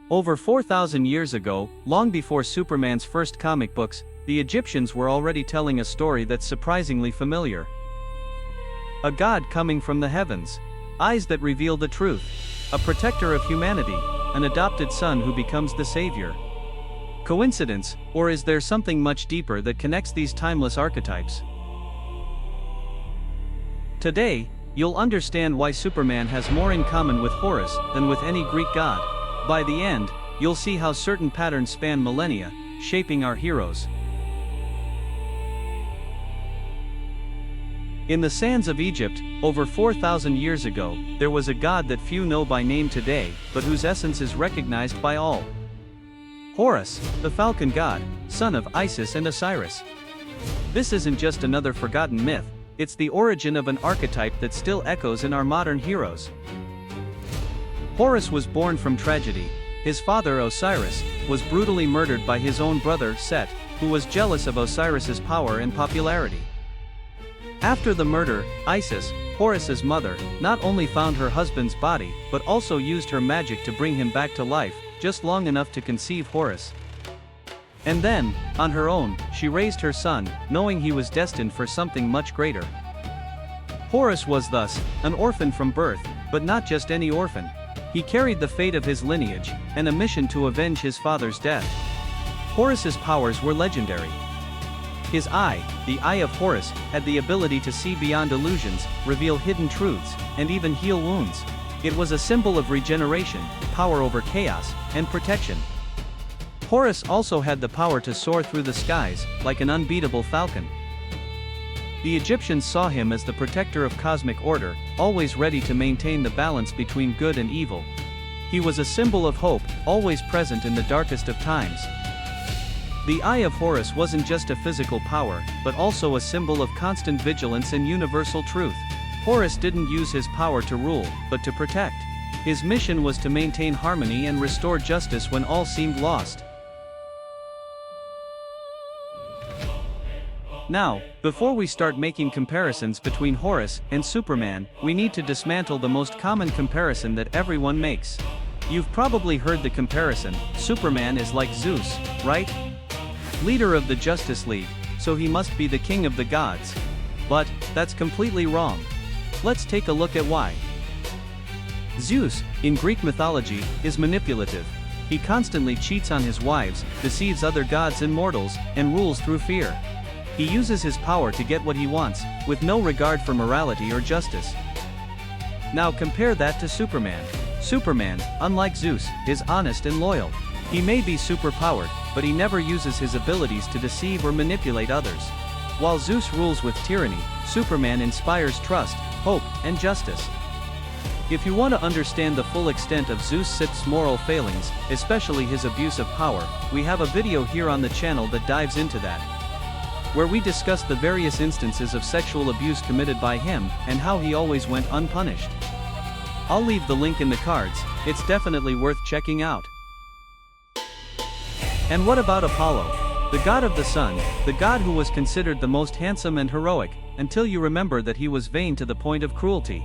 Over 4,000 years ago, long before Superman's first comic books, the Egyptians were already telling a story that's surprisingly familiar. A god coming from the heavens. Eyes that reveal the truth. A protector of humanity. An adopted son who becomes the savior. Coincidence, or is there something much deeper that connects these timeless archetypes? Today, you'll understand why Superman has more in common with Horus than with any Greek god. By the end, you'll see how certain patterns span millennia, shaping our heroes. In the sands of Egypt, over 4,000 years ago, there was a god that few know by name today, but whose essence is recognized by all. Horus, the falcon god, son of Isis and Osiris. This isn't just another forgotten myth, it's the origin of an archetype that still echoes in our modern heroes. Horus was born from tragedy. His father Osiris was brutally murdered by his own brother Set, who was jealous of Osiris's power and popularity. After the murder, Isis, Horus's mother, not only found her husband's body, but also used her magic to bring him back to life, just long enough to conceive Horus. And then, on her own, she raised her son, knowing he was destined for something much greater. Horus was thus an orphan from birth, but not just any orphan. He carried the fate of his lineage, and a mission to avenge his father's death. Horus's powers were legendary. His eye, the Eye of Horus, had the ability to see beyond illusions, reveal hidden truths, and even heal wounds. It was a symbol of regeneration, power over chaos, and protection. Horus also had the power to soar through the skies, like an unbeatable falcon. The Egyptians saw him as the protector of cosmic order, always ready to maintain the balance between good and evil. He was a symbol of hope, always present in the darkest of times. The Eye of Horus wasn't just a physical power, but also a symbol of constant vigilance and universal truth. Horus didn't use his power to rule, but to protect. His mission was to maintain harmony and restore justice when all seemed lost. Now, before we start making comparisons between Horus and Superman, we need to dismantle the most common comparison that everyone makes. You've probably heard the comparison, Superman is like Zeus, right? Leader of the Justice League, so he must be the king of the gods. But that's completely wrong. Let's take a look at why. Zeus, in Greek mythology, is manipulative. He constantly cheats on his wives, deceives other gods and mortals, and rules through fear. He uses his power to get what he wants, with no regard for morality or justice. Now compare that to Superman. Superman, unlike Zeus, is honest and loyal. He may be superpowered, but he never uses his abilities to deceive or manipulate others. While Zeus rules with tyranny, Superman inspires trust, hope, and justice. If you want to understand the full extent of Zeus's moral failings, especially his abuse of power, we have a video here on the channel that dives into that, where we discuss the various instances of sexual abuse committed by him, and how he always went unpunished. I'll leave the link in the cards, it's definitely worth checking out. And what about Apollo? The god of the sun, the god who was considered the most handsome and heroic, until you remember that he was vain to the point of cruelty.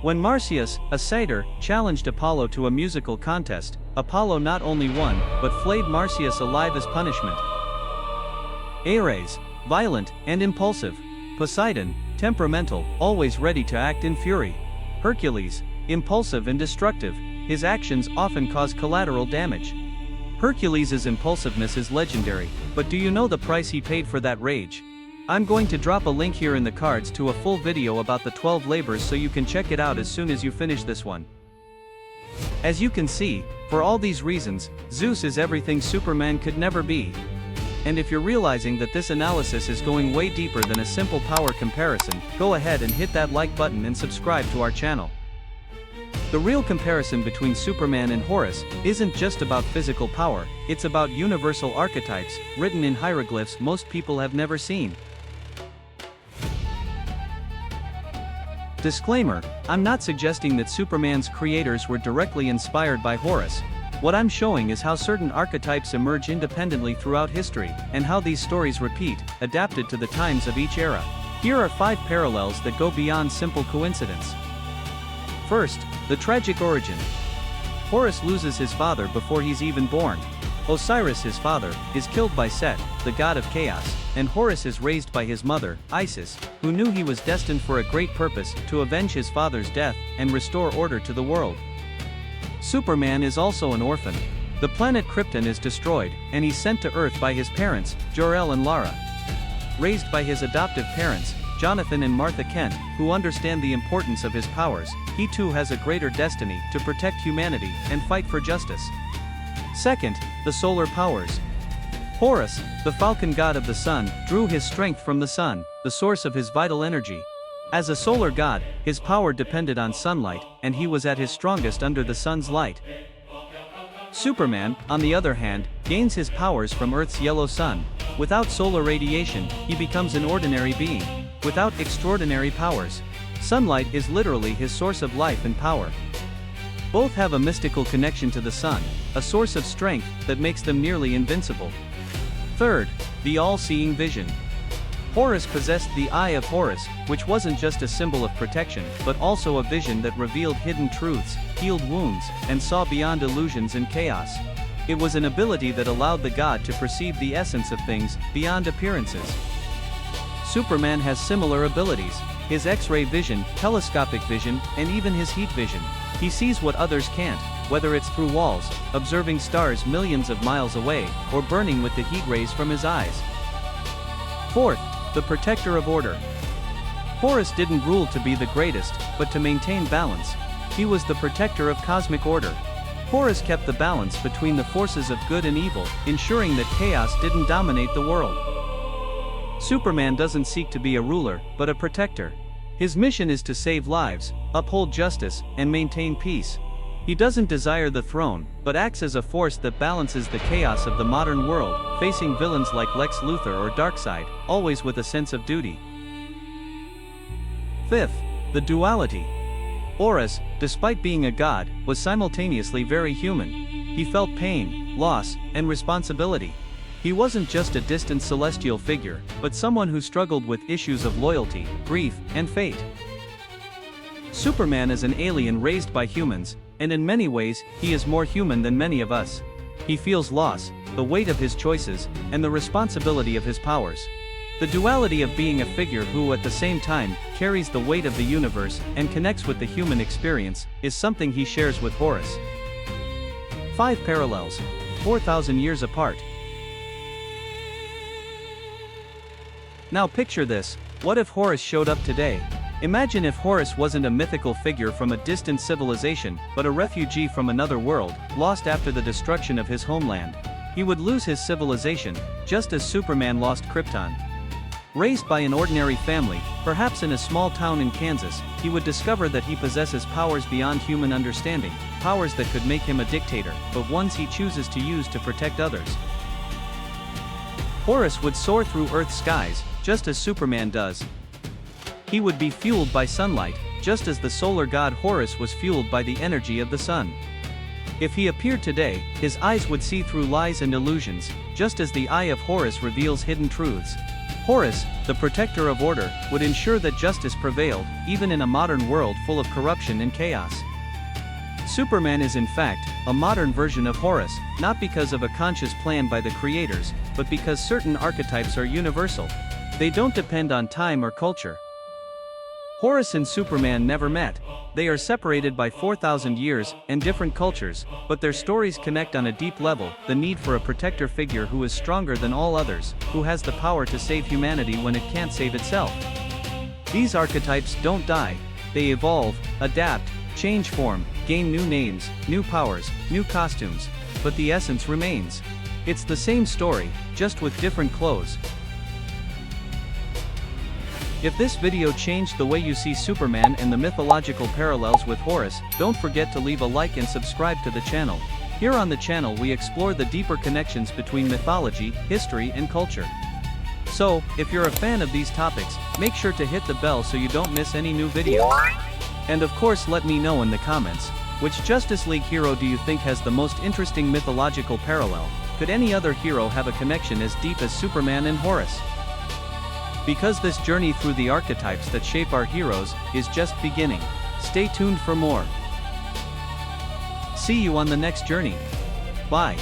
When Marsyas, a satyr, challenged Apollo to a musical contest, Apollo not only won, but flayed Marsyas alive as punishment. Ares, violent and impulsive. Poseidon, temperamental, always ready to act in fury. Hercules, impulsive and destructive, his actions often cause collateral damage. Hercules' impulsiveness is legendary, but do you know the price he paid for that rage? I'm going to drop a link here in the cards to a full video about the 12 labors so you can check it out as soon as you finish this one. As you can see, for all these reasons, Zeus is everything Superman could never be. And if you're realizing that this analysis is going way deeper than a simple power comparison, go ahead and hit that like button and subscribe to our channel. The real comparison between Superman and Horus isn't just about physical power, it's about universal archetypes, written in hieroglyphs most people have never seen. Disclaimer, I'm not suggesting that Superman's creators were directly inspired by Horus. What I'm showing is how certain archetypes emerge independently throughout history, and how these stories repeat, adapted to the times of each era. Here are 5 parallels that go beyond simple coincidence. First, the tragic origin. Horus loses his father before he's even born. Osiris, his father, is killed by Set, the god of chaos, and Horus is raised by his mother, Isis, who knew he was destined for a great purpose, to avenge his father's death and restore order to the world. Superman is also an orphan. The planet Krypton is destroyed, and he's sent to Earth by his parents, Jor-El and Lara. Raised by his adoptive parents, Jonathan and Martha Kent, who understand the importance of his powers, he too has a greater destiny to protect humanity and fight for justice. Second, the solar powers. Horus, the falcon god of the sun, drew his strength from the sun, the source of his vital energy. As a solar god, his power depended on sunlight, and he was at his strongest under the sun's light. Superman, on the other hand, gains his powers from Earth's yellow sun. Without solar radiation, he becomes an ordinary being, without extraordinary powers. Sunlight is literally his source of life and power. Both have a mystical connection to the sun, a source of strength that makes them nearly invincible. Third, the all-seeing vision. Horus possessed the Eye of Horus, which wasn't just a symbol of protection, but also a vision that revealed hidden truths, healed wounds, and saw beyond illusions and chaos. It was an ability that allowed the god to perceive the essence of things, beyond appearances. Superman has similar abilities: his X-ray vision, telescopic vision, and even his heat vision. He sees what others can't, whether it's through walls, observing stars millions of miles away, or burning with the heat rays from his eyes. Fourth, the protector of order. Horus didn't rule to be the greatest, but to maintain balance. He was the protector of cosmic order. Horus kept the balance between the forces of good and evil, ensuring that chaos didn't dominate the world. Superman doesn't seek to be a ruler, but a protector. His mission is to save lives, uphold justice, and maintain peace. He doesn't desire the throne, but acts as a force that balances the chaos of the modern world, facing villains like Lex Luthor or Darkseid, always with a sense of duty. Fifth, the duality. Horus, despite being a god, was simultaneously very human. He felt pain, loss, and responsibility. He wasn't just a distant celestial figure, but someone who struggled with issues of loyalty, grief, and fate. Superman is an alien raised by humans, and in many ways, he is more human than many of us. He feels loss, the weight of his choices, and the responsibility of his powers. The duality of being a figure who at the same time carries the weight of the universe and connects with the human experience is something he shares with Horus. 5 parallels, 4,000 years apart. Now picture this: what if Horus showed up today? Imagine if Horus wasn't a mythical figure from a distant civilization, but a refugee from another world, lost after the destruction of his homeland. He would lose his civilization, just as Superman lost Krypton. Raised by an ordinary family, perhaps in a small town in Kansas, he would discover that he possesses powers beyond human understanding, powers that could make him a dictator, but ones he chooses to use to protect others. Horus would soar through Earth's skies, just as Superman does. He would be fueled by sunlight, just as the solar god Horus was fueled by the energy of the sun. If he appeared today, his eyes would see through lies and illusions, just as the Eye of Horus reveals hidden truths. Horus, the protector of order, would ensure that justice prevailed, even in a modern world full of corruption and chaos. Superman is in fact a modern version of Horus, not because of a conscious plan by the creators, but because certain archetypes are universal. They don't depend on time or culture. Horus and Superman never met. They are separated by 4,000 years and different cultures, but their stories connect on a deep level: the need for a protector figure who is stronger than all others, who has the power to save humanity when it can't save itself. These archetypes don't die. They evolve, adapt, change form, gain new names, new powers, new costumes, but the essence remains. It's the same story, just with different clothes. If this video changed the way you see Superman and the mythological parallels with Horus, don't forget to leave a like and subscribe to the channel. Here on the channel we explore the deeper connections between mythology, history, and culture. So, if you're a fan of these topics, make sure to hit the bell so you don't miss any new videos. And of course let me know in the comments, which Justice League hero do you think has the most interesting mythological parallel? Could any other hero have a connection as deep as Superman and Horus? Because this journey through the archetypes that shape our heroes is just beginning. Stay tuned for more. See you on the next journey. Bye.